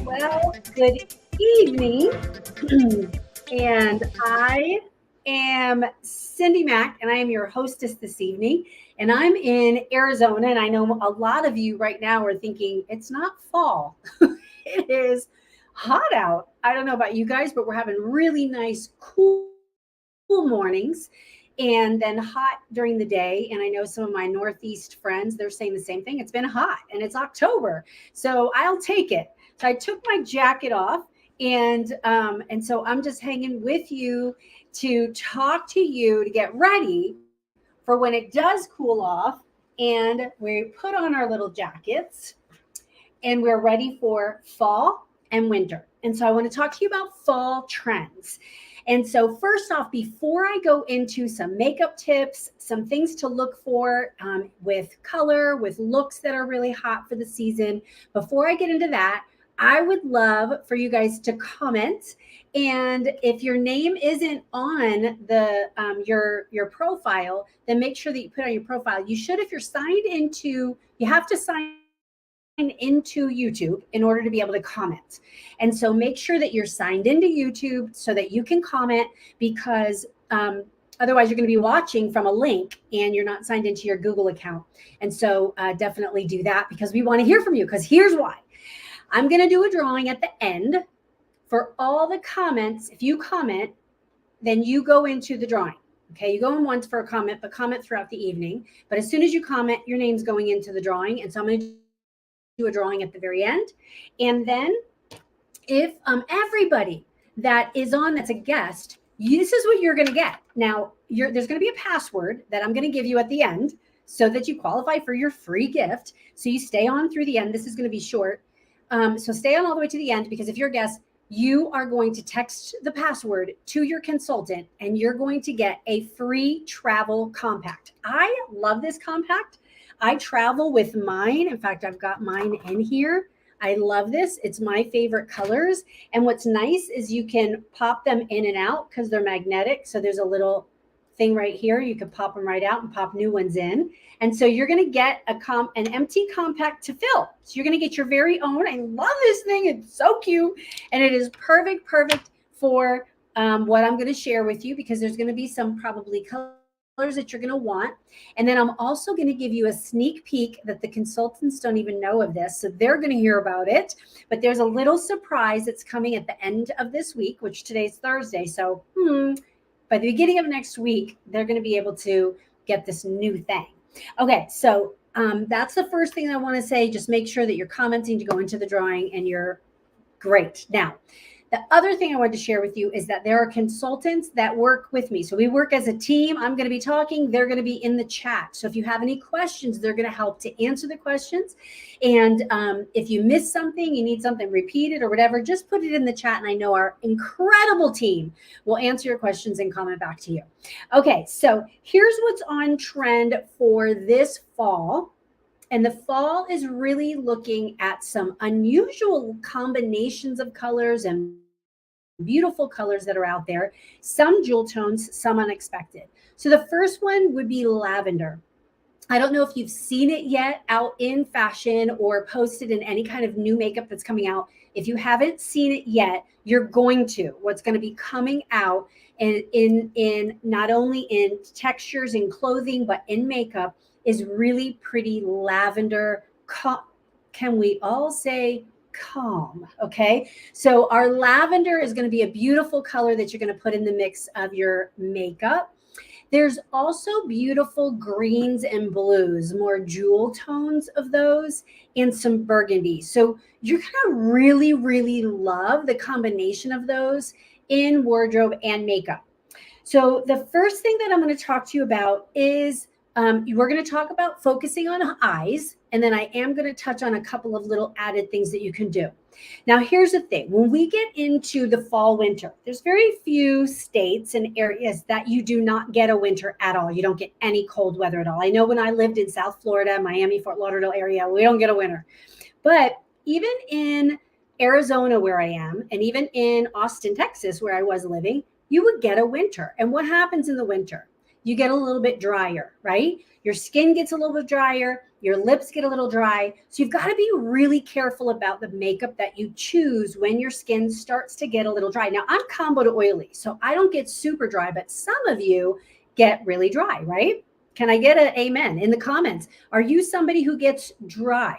Well, good evening. And I am Cindy Mack, and I am your hostess this evening. And I'm in Arizona. And I know a lot of you right now are thinking it's not fall, it is hot out. I don't know about you guys, but we're having really nice, cool mornings and then hot during the day. And I know some of my Northeast friends, they're saying the same thing. It's been hot and it's October. So I'll take it. So I took my jacket off and so I'm just hanging with you to talk to you to get ready for when it does cool off and we put on our little jackets and we're ready for fall and winter. And so I want to talk to you about fall trends. And so, first off, before I go into some makeup tips, some things to look for with color, with looks that are really hot for the season, before I get into that, I would love for you guys to comment. And if your name isn't on the your profile, then make sure that you put on your profile. You should, if you're signed into, you have to sign into YouTube in order to be able to comment. And so make sure that you're signed into YouTube so that you can comment because otherwise you're going to be watching from a link and you're not signed into your Google account. And so definitely do that because we want to hear from you because here's why. I'm going to do a drawing at the end for all the comments. If you comment, then you go into the drawing. Okay, you go in once for a comment, but comment throughout the evening. But as soon as you comment, your name's going into the drawing. And so I'm going to do a drawing at the very end. And then if everybody that is on that's a guest, this is what you're going to get. Now, there's going to be a password that I'm going to give you at the end so that you qualify for your free gift. So you stay on through the end. This is going to be short. So stay on all the way to the end because if you're a guest, you are going to text the password to your consultant and you're going to get a free travel compact. I love this compact. I travel with mine. In fact, I've got mine in here. I love this. It's my favorite colors. And what's nice is you can pop them in and out because they're magnetic. So there's a little thing right here. You can pop them right out and pop new ones in. And so you're going to get an empty compact to fill. So you're going to get your very own. I love this thing. It's so cute. And it is perfect for what I'm going to share with you because there's going to be some probably colors that you're going to want. And then I'm also going to give you a sneak peek that the consultants don't even know of this. So they're going to hear about it. But there's a little surprise that's coming at the end of this week, which today's Thursday. So by the beginning of next week, they're going to be able to get this new thing. Okay, so that's the first thing I want to say. Just make sure that you're commenting to go into the drawing and you're great. Now, the other thing I wanted to share with you is that there are consultants that work with me. So we work as a team. I'm going to be talking. They're going to be in the chat. So if you have any questions, they're going to help to answer the questions. And if you miss something, you need something repeated or whatever, just put it in the chat. And I know our incredible team will answer your questions and comment back to you. Okay, so here's what's on trend for this fall. And the fall is really looking at some unusual combinations of colors and beautiful colors that are out there, some jewel tones, some unexpected. So the first one would be lavender. I don't know if you've seen it yet out in fashion or posted in any kind of new makeup that's coming out. If you haven't seen it yet, you're going to. What's going to be coming out in not only in textures and clothing, but in makeup is really pretty lavender. Can we all say calm? Okay. So our lavender is going to be a beautiful color that you're going to put in the mix of your makeup. There's also beautiful greens and blues, more jewel tones of those, and some burgundy. So you're going to really, really love the combination of those in wardrobe and makeup. So the first thing that I'm going to talk to you about is we're going to talk about focusing on eyes, and then I am going to touch on a couple of little added things that you can do. Now, here's the thing. When we get into the fall, winter, there's very few states and areas that you do not get a winter at all. You don't get any cold weather at all. I know when I lived in South Florida, Miami, Fort Lauderdale area, we don't get a winter. But even in Arizona, where I am, and even in Austin, Texas, where I was living, you would get a winter. And what happens in the winter? you get a little bit drier, right? Your skin gets a little bit drier, your lips get a little dry. So you've got to be really careful about the makeup that you choose when your skin starts to get a little dry. Now, I'm combo to oily, so I don't get super dry, but some of you get really dry, right? Can I get an amen in the comments? Are you somebody who gets dry?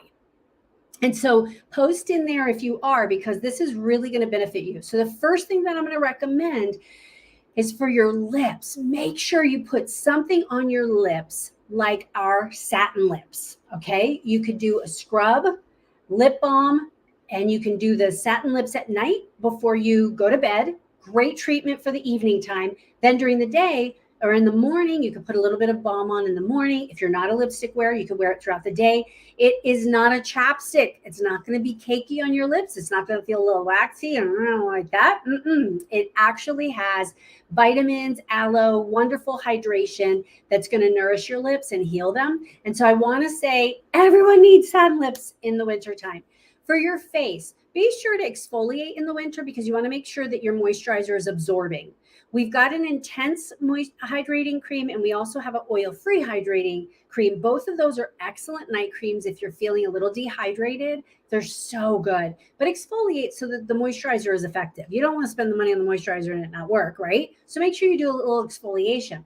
And so post in there if you are, because this is really going to benefit you. So the first thing that I'm going to recommend is for your lips. Make sure you put something on your lips like our satin lips, okay? You could do a scrub, lip balm, and you can do the satin lips at night before you go to bed. Great treatment for the evening time. Then during the day, or in the morning, you can put a little bit of balm on in the morning. If you're not a lipstick wearer, you can wear it throughout the day. It is not a chapstick. It's not going to be cakey on your lips. It's not going to feel a little waxy and like that. It actually has vitamins, aloe, wonderful hydration that's going to nourish your lips and heal them. And so I want to say everyone needs satin lips in the wintertime. For your face, be sure to exfoliate in the winter because you want to make sure that your moisturizer is absorbing. We've got an intense hydrating cream, and we also have an oil-free hydrating cream. Both of those are excellent night creams if you're feeling a little dehydrated. They're so good. But exfoliate so that the moisturizer is effective. You don't want to spend the money on the moisturizer and it not work, right? So make sure you do a little exfoliation.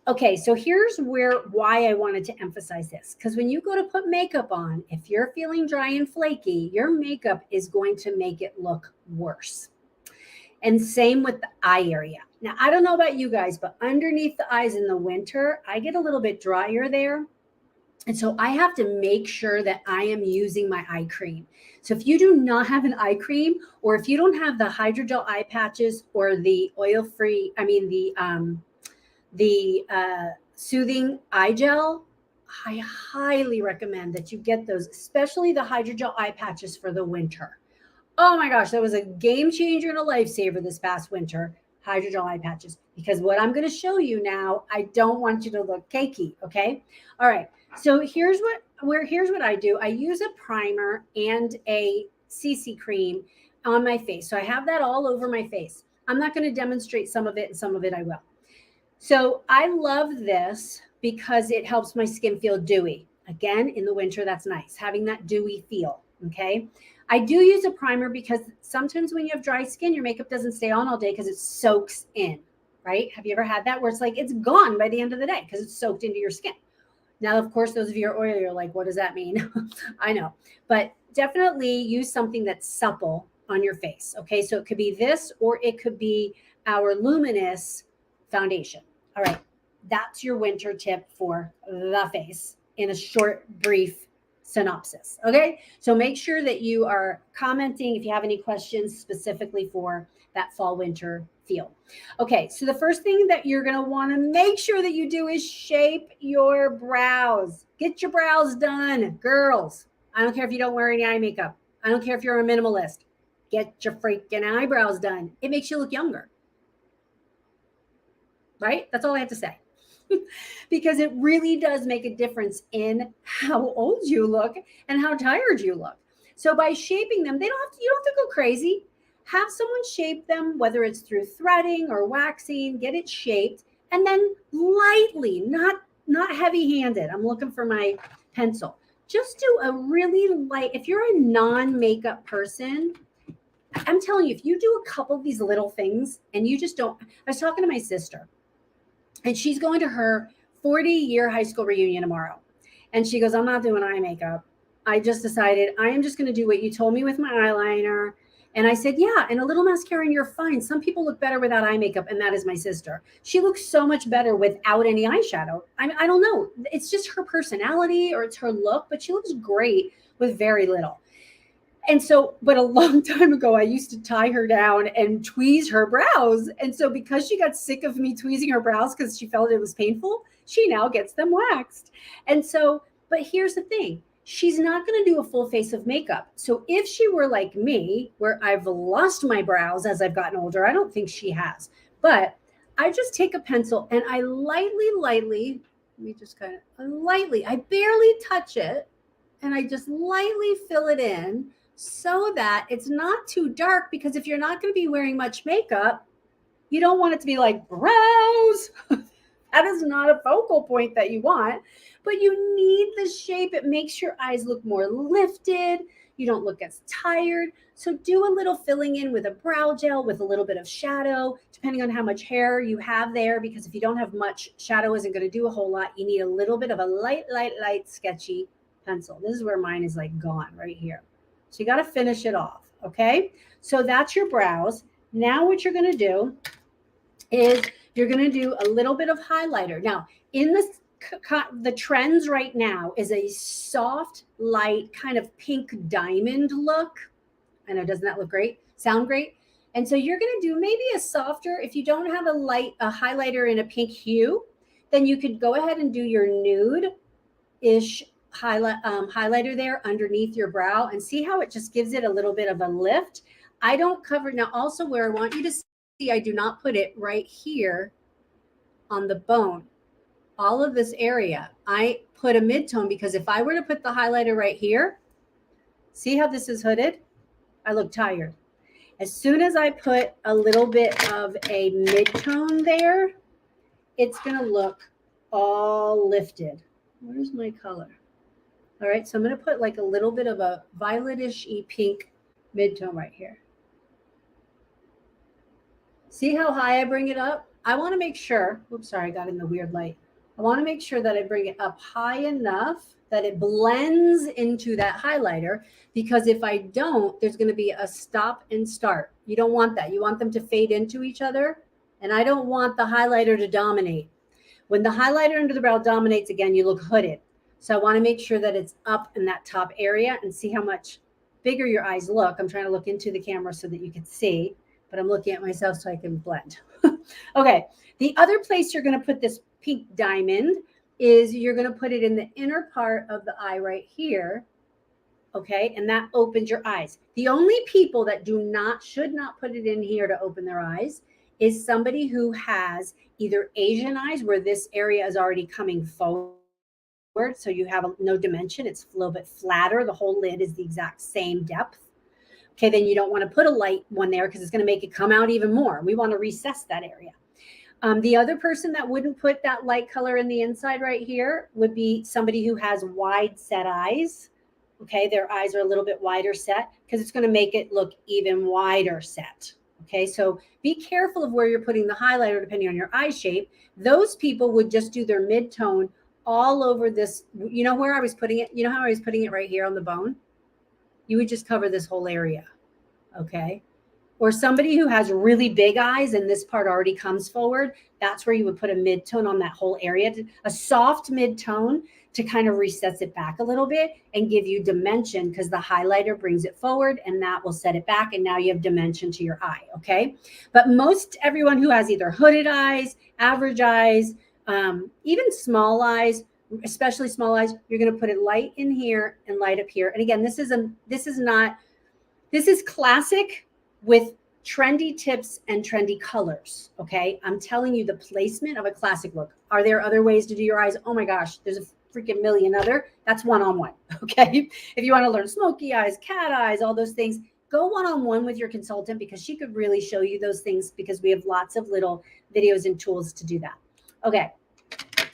Okay, so here's why I wanted to emphasize this. Because when you go to put makeup on, if you're feeling dry and flaky, your makeup is going to make it look worse. And same with the eye area. Now, I don't know about you guys, but underneath the eyes in the winter, I get a little bit drier there. And so I have to make sure that I am using my eye cream. So if you do not have an eye cream, or if you don't have the hydrogel eye patches or the oil-free, the soothing eye gel, I highly recommend that you get those, especially the hydrogel eye patches for the winter. Oh my gosh, that was a game changer and a lifesaver this past winter, hydrogel eye patches, because what I'm going to show you now, I don't want you to look cakey, okay? All right, so here's what I do. I use a primer and a CC cream on my face. So I have that all over my face. I'm not going to demonstrate some of it, and some of it I will. So I love this because it helps my skin feel dewy. Again, in the winter, that's nice, having that dewy feel, okay? I do use a primer because sometimes when you have dry skin, your makeup doesn't stay on all day because it soaks in, right? Have you ever had that where it's like it's gone by the end of the day because it's soaked into your skin? Now, of course, those of you who are oily, you're like, what does that mean? I know, but definitely use something that's supple on your face, okay? So it could be this, or it could be our Luminous foundation. All right, that's your winter tip for the face in a short, brief synopsis. Okay, so make sure that you are commenting if you have any questions specifically for that fall winter feel. Okay, so the first thing that you're going to want to make sure that you do is shape your brows. Get your brows done, girls. I don't care if you don't wear any eye makeup. I don't care if you're a minimalist. Get your freaking eyebrows done. It makes you look younger. Right? That's all I have to say. Because it really does make a difference in how old you look and how tired you look. So by shaping them, you don't have to go crazy. Have someone shape them, whether it's through threading or waxing, get it shaped, and then lightly, not heavy-handed. I'm looking for my pencil. Just do a really light, if you're a non-makeup person, I'm telling you, if you do a couple of these little things and you just don't, I was talking to my sister, and she's going to her 40-year high school reunion tomorrow. And she goes, I'm not doing eye makeup. I just decided I am just going to do what you told me with my eyeliner. And I said, yeah, and a little mascara and you're fine. Some people look better without eye makeup, and that is my sister. She looks so much better without any eyeshadow. I don't know. It's just her personality or it's her look, but she looks great with very little. And so, but a long time ago, I used to tie her down and tweeze her brows. And so because she got sick of me tweezing her brows because she felt it was painful, she now gets them waxed. And so, but here's the thing. She's not going to do a full face of makeup. So if she were like me, where I've lost my brows as I've gotten older, I don't think she has. But I just take a pencil and I lightly, let me just kind of lightly, I barely touch it. And I just lightly fill it in so that it's not too dark, because if you're not going to be wearing much makeup, you don't want it to be like brows. That is not a focal point that you want, but you need the shape. It makes your eyes look more lifted. You don't look as tired. So do a little filling in with a brow gel with a little bit of shadow, depending on how much hair you have there, because if you don't have much, shadow isn't going to do a whole lot. You need a little bit of a light, sketchy pencil. This is where mine is like gone right here. So you got to finish it off. Okay. So that's your brows. Now what you're going to do is you're going to do a little bit of highlighter. Now in the trends right now is a soft, light kind of pink diamond look. I know, doesn't that look great? Sound great? And so you're going to do maybe a softer, if you don't have a highlighter in a pink hue, then you could go ahead and do your nude-ish highlighter there underneath your brow and see how it just gives it a little bit of a lift. I don't cover, now also where I want you to see, I do not put it right here on the bone. All of this area, I put a mid-tone because if I were to put the highlighter right here, see how this is hooded? I look tired. As soon as I put a little bit of a mid-tone there, it's going to look all lifted. Where's my color? All right, so I'm going to put like a little bit of a violetish-y pink mid-tone right here. See how high I bring it up? I want to make sure, oops, sorry, I got in the weird light. I want to make sure that I bring it up high enough that it blends into that highlighter, because if I don't, there's going to be a stop and start. You don't want that. You want them to fade into each other, and I don't want the highlighter to dominate. When the highlighter under the brow dominates, again, you look hooded. So I want to make sure that it's up in that top area and see how much bigger your eyes look. I'm trying to look into the camera so that you can see, but I'm looking at myself so I can blend. Okay, the other place you're going to put this pink diamond is you're going to put it in the inner part of the eye right here. Okay, and that opens your eyes. The only people that should not put it in here to open their eyes is somebody who has either Asian eyes where this area is already coming forward, so you have no dimension, it's a little bit flatter, the whole lid is the exact same depth. Okay, then you don't want to put a light one there because it's going to make it come out even more. We want to recess that area. The other person that wouldn't put that light color in the inside right here would be somebody who has wide set eyes. Okay, their eyes are a little bit wider set because it's going to make it look even wider set. Okay, so be careful of where you're putting the highlighter depending on your eye shape. Those people would just do their mid-tone all over this. You know where I was putting it? You know how I was putting it right here on the bone? You would just cover this whole area. Okay. Or somebody who has really big eyes and this part already comes forward, that's where you would put a mid-tone on that whole area, a soft mid-tone to kind of recess it back a little bit and give you dimension, because the highlighter brings it forward and that will set it back, and now you have dimension to your eye. Okay. But most everyone who has either hooded eyes, average eyes, even small eyes, especially small eyes, you're going to put it light in here and light up here. And again, this is classic with trendy tips and trendy colors. Okay. I'm telling you the placement of a classic look. Are there other ways to do your eyes? Oh my gosh, there's a freaking million other. That's one-on-one. Okay. If you want to learn smoky eyes, cat eyes, all those things, go one-on-one with your consultant, because she could really show you those things, because we have lots of little videos and tools to do that. Okay.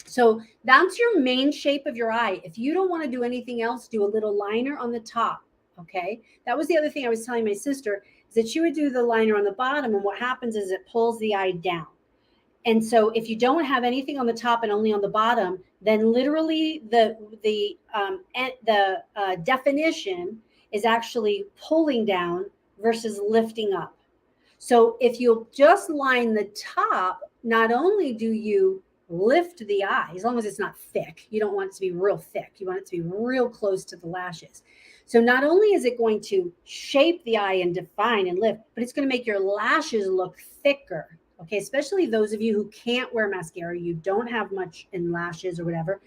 So that's your main shape of your eye. If you don't want to do anything else, do a little liner on the top. Okay. That was the other thing I was telling my sister, is that she would do the liner on the bottom, and what happens is it pulls the eye down. And so if you don't have anything on the top and only on the bottom, then literally the definition is actually pulling down versus lifting up. So if you'll just line the top, not only do you lift the eye, as long as it's not thick, you don't want it to be real thick, you want it to be real close to the lashes. So not only is it going to shape the eye and define and lift, but it's going to make your lashes look thicker. Okay, especially those of you who can't wear mascara, you don't have much in lashes or whatever.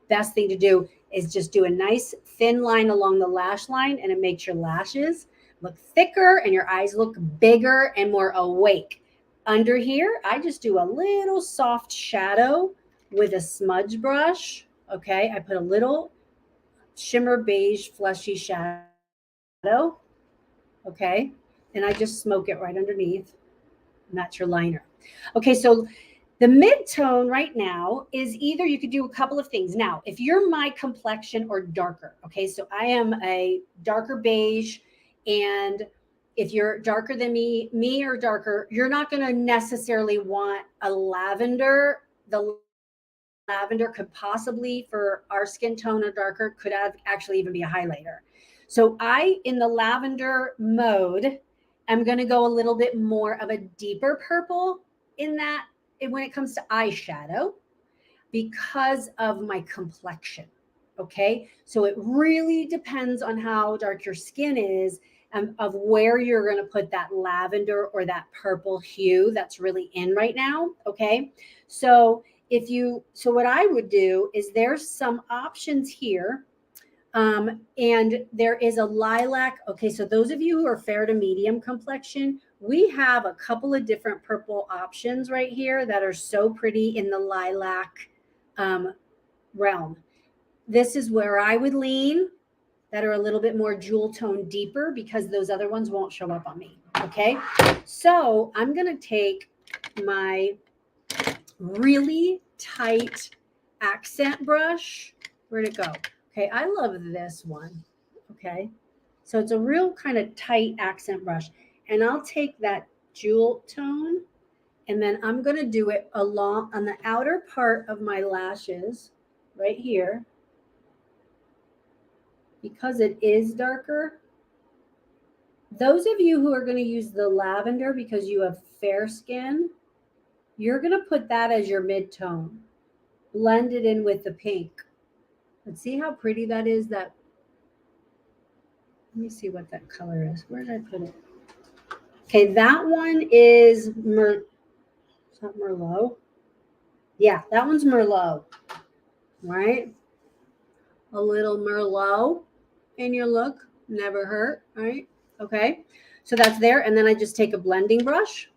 Best thing to do is just do a nice thin line along the lash line, and it makes your lashes look thicker and your eyes look bigger and more awake. Under here, I just do a little soft shadow with a smudge brush. Okay, I put a little shimmer beige fleshy shadow. Okay, and I just smoke it right underneath, and that's your liner. Okay, so The mid-tone right now is either you could do a couple of things. Now, if you're my complexion or darker, okay, so I am a darker beige, and if you're darker than me or darker, you're not going to necessarily want a lavender. The lavender could possibly, for our skin tone or darker, could have actually even be a highlighter. So I, in the lavender mode, am going to go a little bit more of a deeper purple in that when it comes to eyeshadow because of my complexion. Okay. So it really depends on how dark your skin is and of where you're going to put that lavender or that purple hue that's really in right now. Okay. So what I would do is there's some options here. And there is a lilac. Okay, so those of you who are fair to medium complexion, we have a couple of different purple options right here that are so pretty in the lilac realm. This is where I would lean, that are a little bit more jewel tone deeper, because those other ones won't show up on me. Okay, so I'm going to take my really tight accent brush. Where'd it go? Okay, I love this one. Okay, so it's a real kind of tight accent brush. And I'll take that jewel tone, and then I'm going to do it along on the outer part of my lashes right here. Because it is darker, those of you who are going to use the lavender because you have fair skin, you're going to put that as your mid-tone. Blend it in with the pink. Let's see how pretty that is. Let me see what that color is. Where did I put it? Okay, that one is is that Merlot? Yeah, that one's Merlot, right? A little Merlot in your look, never hurt, right? Okay, so that's there. And then I just take a blending brush.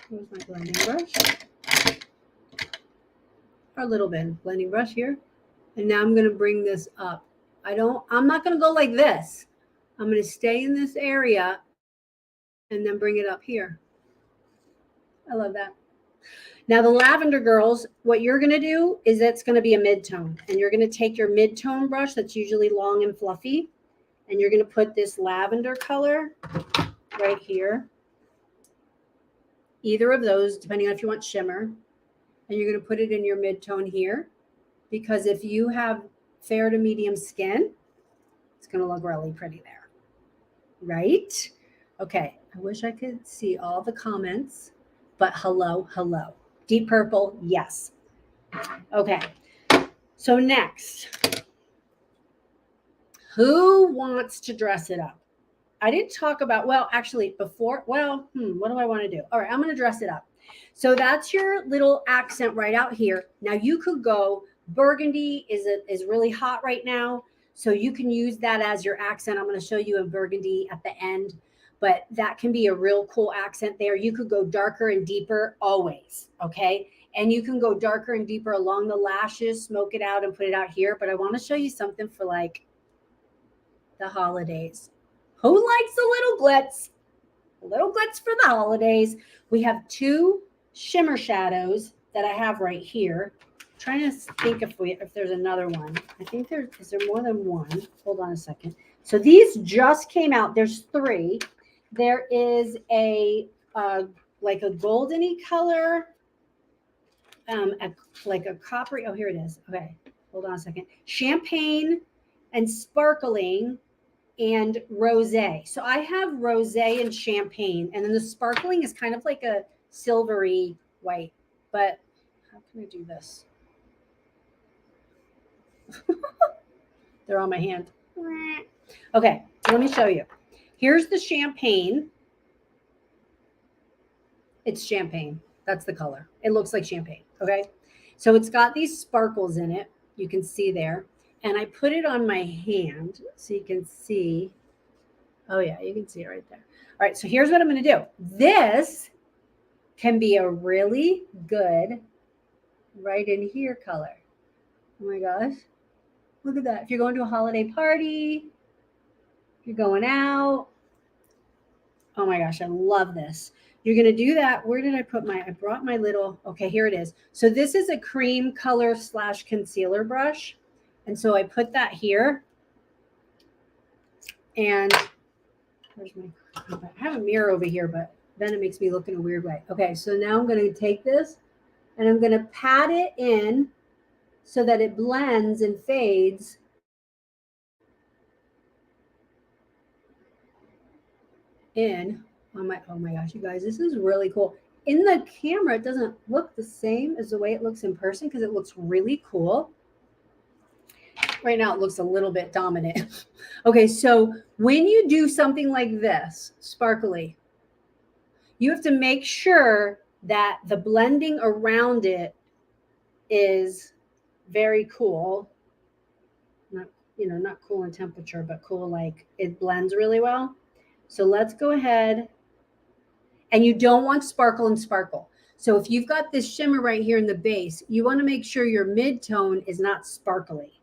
Where's my blending brush? Our little bin blending brush here. And now I'm going to bring this up. I'm not going to go like this. I'm going to stay in this area and then bring it up here. I love that. Now the lavender girls, what you're going to do is it's going to be a mid-tone, and you're going to take your mid-tone brush that's usually long and fluffy, and you're going to put this lavender color right here. Either of those, depending on if you want shimmer, and you're going to put it in your mid-tone here, because if you have fair to medium skin, it's going to look really pretty there, right? Okay, I wish I could see all the comments, but hello. Deep purple, yes. Okay, so next, who wants to dress it up? I didn't talk about, well, actually before, what do I want to do? All right, I'm going to dress it up. So that's your little accent right out here. Now you could go burgundy is really hot right now. So you can use that as your accent. I'm going to show you a burgundy at the end, but that can be a real cool accent there. You could go darker and deeper always. Okay. And you can go darker and deeper along the lashes, smoke it out and put it out here. But I want to show you something for like the holidays. Who likes a little glitz? A little glitz for the holidays. We have two shimmer shadows that I have right here. I'm trying to think if there's another one. I think is there more than one? Hold on a second. So these just came out. There's three. There is a like a goldeny color, like a coppery. Oh, here it is. Okay, hold on a second. Champagne and sparkling and rosé. So I have rosé and champagne, and then the sparkling is kind of like a silvery white. But how can I do this? They're on my hand. Okay, let me show you. Here's the champagne. It's champagne. That's the color. It looks like champagne. Okay, so it's got these sparkles in it. You can see there. And I put it on my hand so you can see. Oh, yeah, you can see it right there. All right, so here's what I'm going to do. This can be a really good right in here color. Oh, my gosh. Look at that. If you're going to a holiday party, if you're going out. Oh, my gosh, I love this. You're going to do that. Where did I brought my little, okay, here it is. So this is a cream color / concealer brush. And so I put that here. And where's I have a mirror over here, but then it makes me look in a weird way. Okay, so now I'm going to take this and I'm going to pat it in so that it blends and fades. Oh my gosh, you guys, this is really cool. In the camera, it doesn't look the same as the way it looks in person because it looks really cool. Right now, it looks a little bit dominant. Okay, so when you do something like this, sparkly, you have to make sure that the blending around it is very cool. Not cool in temperature, but cool like it blends really well. So let's go ahead. And you don't want sparkle and sparkle. So if you've got this shimmer right here in the base, you want to make sure your mid-tone is not sparkly.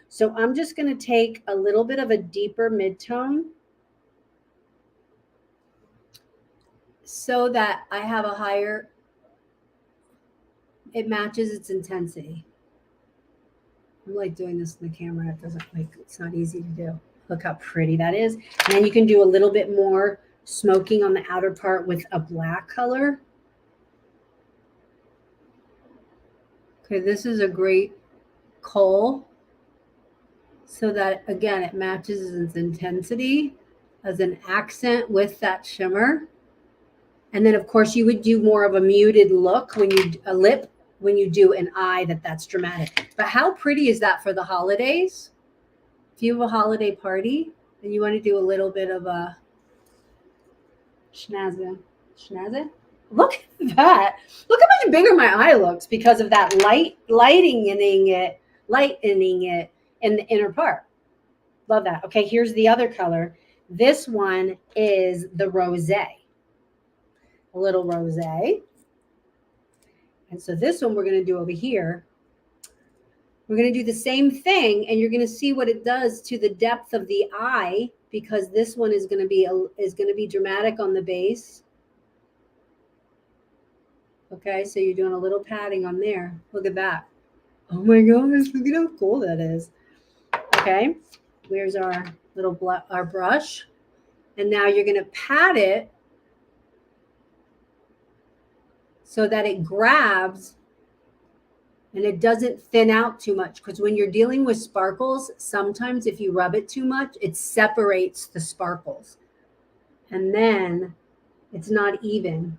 So I'm just going to take a little bit of a deeper mid-tone so that I have a higher, it matches its intensity. I'm like doing this in the camera. It doesn't it's not easy to do. Look how pretty that is. And then you can do a little bit more smoking on the outer part with a black color. Okay, this is a great kohl so that, again, it matches its intensity as an accent with that shimmer. And then, of course, you would do more of a muted look when you do an eye that's dramatic. But how pretty is that for the holidays? If you have a holiday party and you want to do a little bit of a schnazza. Look at that. Look how much bigger my eye looks because of that lightening it in the inner part. Love that. Okay, here's the other color. This one is the rosé. A little rosé. And so this one we're going to do over here. We're going to do the same thing, and you're going to see what it does to the depth of the eye because this one is going to be dramatic on the base. Okay, so you're doing a little padding on there. Look at that. Oh my gosh, look at how cool that is. Okay, where's our our brush? And now you're going to pat it so that it grabs and it doesn't thin out too much, because when you're dealing with sparkles, sometimes if you rub it too much, it separates the sparkles and then it's not even.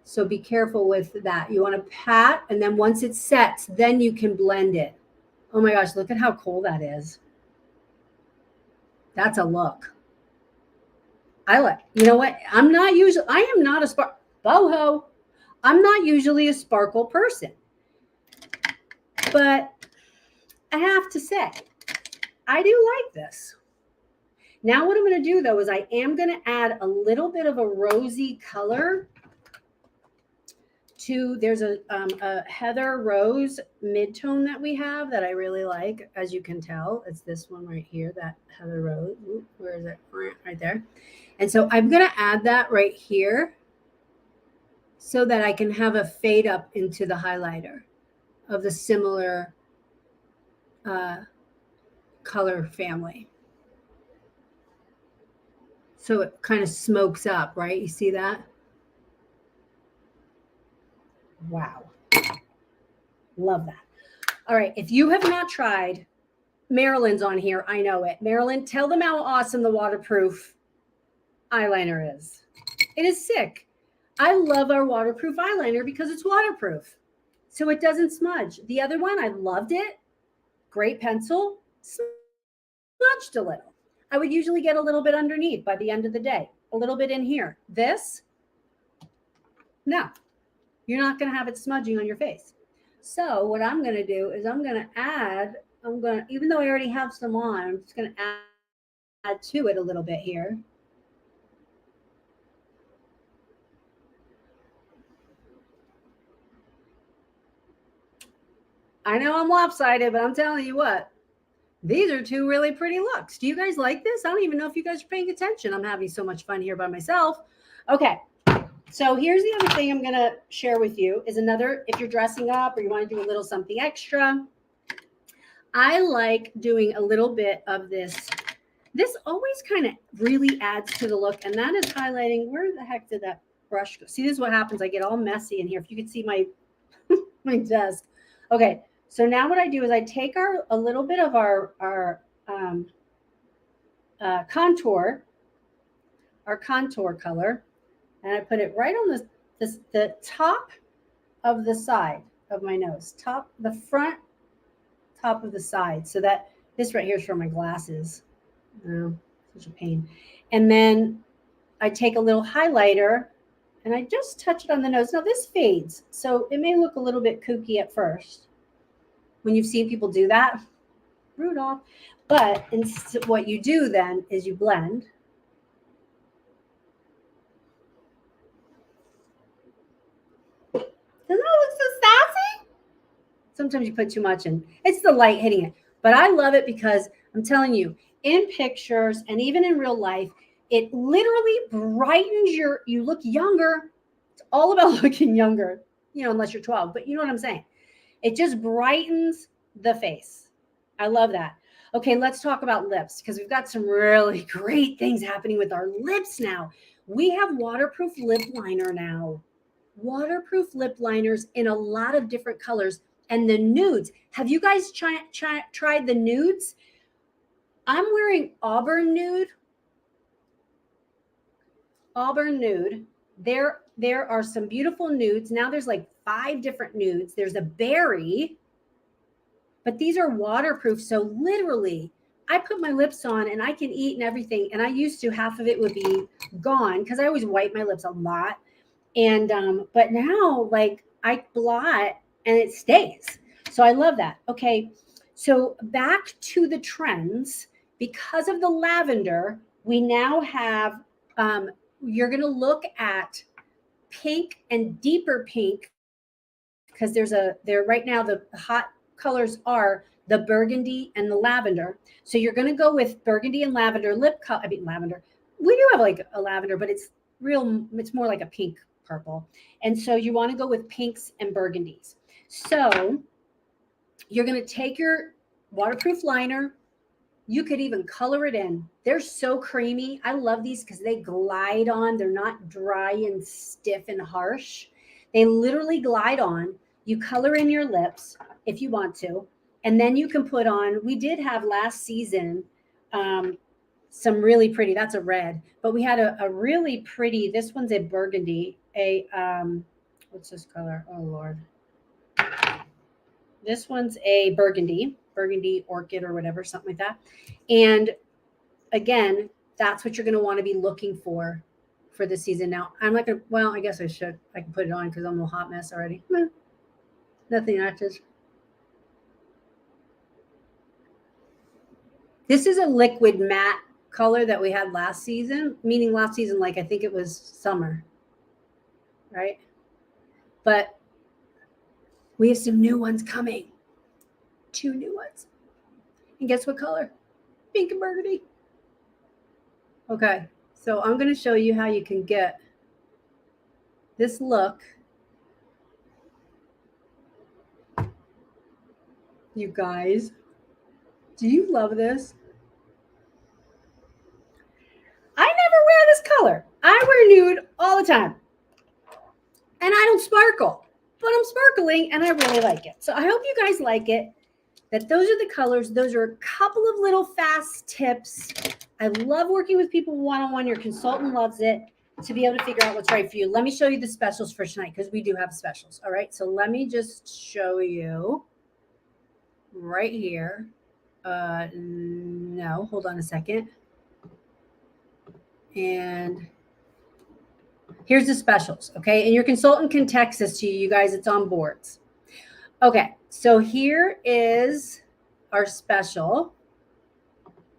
So be careful with that. You want to pat, and then once it sets, then you can blend it. Oh my gosh, look at how cool that is. That's a look. You know what? I am not a boho. I'm not usually a sparkle person. But I have to say, I do like this. Now what I'm going to do, though, is I am going to add a little bit of a rosy color to, there's a Heather Rose mid-tone that we have that I really like. As you can tell, it's this one right here, that Heather Rose. Ooh, where is it? Right there. And so I'm going to add that right here so that I can have a fade up into the highlighter of the similar color family. So it kind of smokes up, right? You see that? Wow. Love that. All right. If you have not tried, Marilyn's on here. I know it. Marilyn, tell them how awesome the waterproof eyeliner is. It is sick. I love our waterproof eyeliner because it's waterproof. So it doesn't smudge. The other one, I loved it. Great pencil. Smudged a little. I would usually get a little bit underneath by the end of the day. A little bit in here. This, no. You're not going to have it smudging on your face. So what I'm going to do is even though I already have some on, I'm just going to add to it a little bit here. I know I'm lopsided, but I'm telling you what, these are two really pretty looks. Do you guys like this? I don't even know if you guys are paying attention. I'm having so much fun here by myself. Okay, So here's the other thing I'm going to share with you is another, if you're dressing up or you want to do a little something extra, I like doing a little bit of this. This always kind of really adds to the look, and that is highlighting. Where the heck did that brush go? See, this is what happens. I get all messy in here. If you could see my my desk. Okay, so now what I do is I take a little bit of our contour color, and I put it right on the top of the side of my nose, the front top of the side, so that this right here is for my glasses. Oh, such a pain. And then I take a little highlighter and I just touch it on the nose. Now this fades, so it may look a little bit kooky at first when you've seen people do that, Rudolph. But what you do then is you blend. Doesn't it look so sassy? Sometimes you put too much in. It's the light hitting it. But I love it because I'm telling you, in pictures and even in real life, it literally brightens you look younger. It's all about looking younger, unless you're 12, but you know what I'm saying? It just brightens the face. I love that. Okay, let's talk about lips because we've got some really great things happening with our lips now. We have waterproof lip liner now. Waterproof lip liners in a lot of different colors. And the nudes. Have you guys tried the nudes? I'm wearing Auburn Nude. Auburn Nude. There are some beautiful nudes. Now there's like 5 different nudes. There's a berry, but these are waterproof. So literally, I put my lips on and I can eat and everything. And I used to, half of it would be gone because I always wipe my lips a lot. And but now, like, I blot and it stays. So I love that. Okay, so back to the trends. Because of the lavender, we now have, you're going to look at pink and deeper pink because there right now the hot colors are the burgundy and the lavender. So you're going to go with burgundy and lavender lavender. We do have like a lavender, but it's more like a pink purple. And so you want to go with pinks and burgundies. So you're going to take your waterproof liner. You could even color it in. They're so creamy. I love these because they glide on. They're not dry and stiff and harsh. They literally glide on. You color in your lips if you want to. And then you can put on, we did have last season some really pretty, that's a red, but we had a really pretty, this one's a burgundy, what's this color? Oh, Lord. This one's a burgundy orchid or whatever, something like that. And again, that's what you're going to want to be looking for the season. Now, I'm not going to, well, I guess I can put it on because I'm a hot mess already. Nothing matches. This is a liquid matte color that we had last season, meaning last season, like I think it was summer, right? But we have some new ones coming. 2 new ones. And guess what color? Pink and burgundy. Okay, so I'm going to show you how you can get this look. You guys, do you love this? I never wear this color. I wear nude all the time. And I don't sparkle, but I'm sparkling and I really like it. So I hope you guys like it. That those are the colors. Those are a couple of little fast tips. I love working with people one-on-one. Your consultant loves it to be able to figure out what's right for you. Let me show you the specials for tonight because we do have specials. All right. So let me just show you right here. No, hold on a second. And here's the specials. Okay. And your consultant can text this to you. You guys, it's on boards. Okay. So here is our special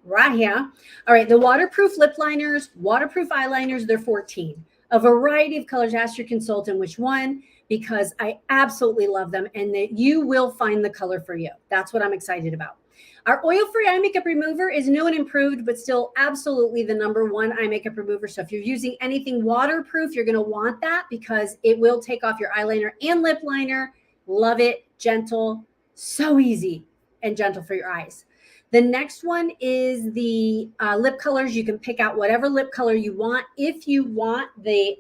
right here. All right. The waterproof lip liners, waterproof eyeliners, they're $14. A variety of colors. Ask your consultant which one, because I absolutely love them and that you will find the color for you. That's what I'm excited about. Our oil-free eye makeup remover is new and improved, but still absolutely the #1 eye makeup remover. So if you're using anything waterproof, you're going to want that because it will take off your eyeliner and lip liner. Love it. Gentle. So easy and gentle for your eyes. The next one is the lip colors. You can pick out whatever lip color you want. If you want the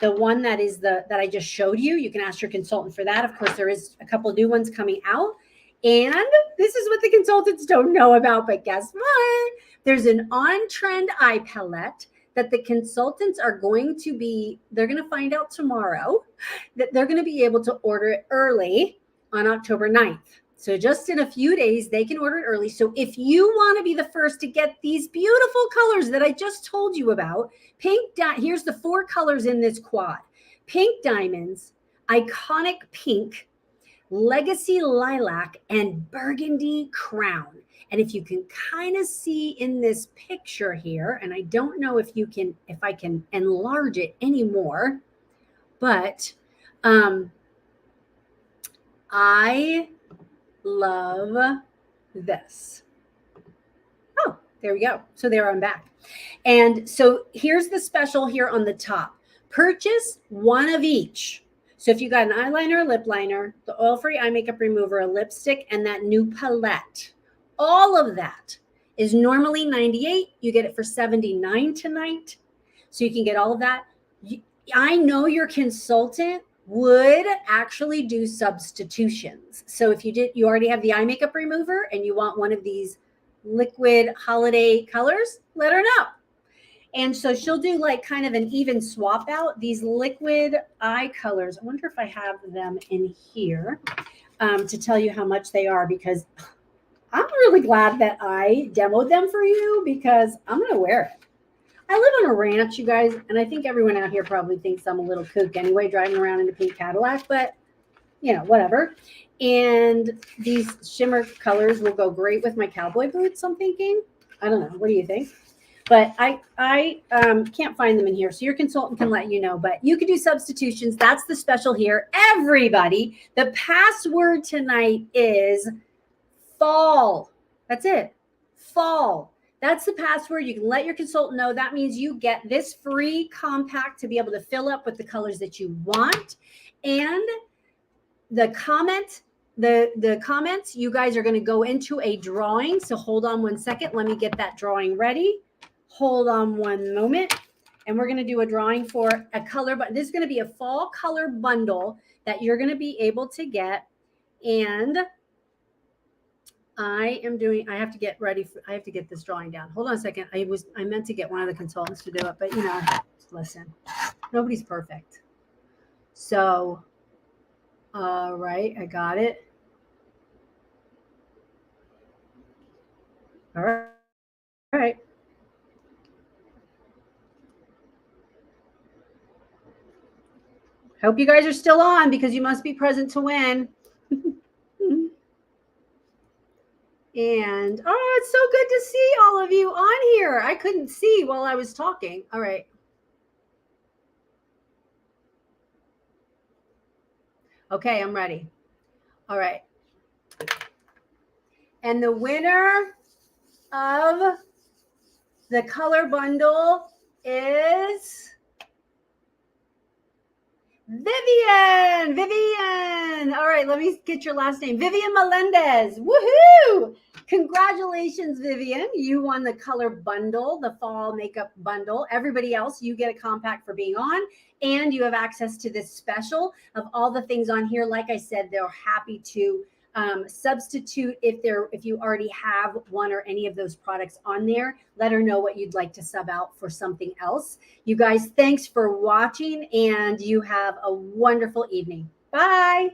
one that is that I just showed you, you can ask your consultant for that. Of course, there is a couple new ones coming out. And this is what the consultants don't know about, but guess what? There's an on-trend eye palette that the consultants are going to be, they're going to find out tomorrow that they're going to be able to order it early on October 9th. So just in a few days, they can order it early. So if you want to be the first to get these beautiful colors that I just told you about, here's the 4 colors in this quad: Pink Diamonds, Iconic Pink, Legacy Lilac, and Burgundy Crown. And if you can kind of see in this picture here, and I don't know if I can enlarge it anymore, but I love this. Oh, there we go. So there I'm back. And so here's the special here on the top. Purchase one of each. So if you got an eyeliner, a lip liner, the oil-free eye makeup remover, a lipstick, and that new palette, all of that is normally $98. You get it for $79 tonight. So you can get all of that. I know your consultant would actually do substitutions. So if you already have the eye makeup remover and you want one of these liquid holiday colors, let her know. And so she'll do like kind of an even swap out. These liquid eye colors, I wonder if I have them in here to tell you how much they are, because I'm really glad that I demoed them for you because I'm going to wear it. I live on a ranch, you guys, and I think everyone out here probably thinks I'm a little kook anyway, driving around in a pink Cadillac, but you know, whatever. And these shimmer colors will go great with my cowboy boots, I'm thinking. I don't know. What do you think? But I can't find them in here. So your consultant can let you know, but you can do substitutions. That's the special here. Everybody, the password tonight is fall. That's it. Fall. That's the password. You can let your consultant know. That means you get this free compact to be able to fill up with the colors that you want. And the comments, you guys are going to go into a drawing. So hold on one second. Let me get that drawing ready. Hold on one moment. And we're going to do a drawing for a color, but this is going to be a fall color bundle that you're going to be able to get. And I have to get ready. I have to get this drawing down. Hold on a second. I meant to get one of the consultants to do it, but you know, listen, nobody's perfect. So, all right, I got it. All right. All right. Hope you guys are still on because you must be present to win. And, oh, it's so good to see all of you on here. I couldn't see while I was talking. All right. Okay, I'm ready. All right. And the winner of the color bundle is Vivian. Vivian. All right, let me get your last name. Vivian Melendez. Woohoo! Congratulations, Vivian. You won the color bundle, the fall makeup bundle. Everybody else, you get a compact for being on, and you have access to this special of all the things on here. Like I said, they're happy to substitute if you already have one or any of those products on there. Let her know what you'd like to sub out for something else. You guys, thanks for watching, and you have a wonderful evening. Bye.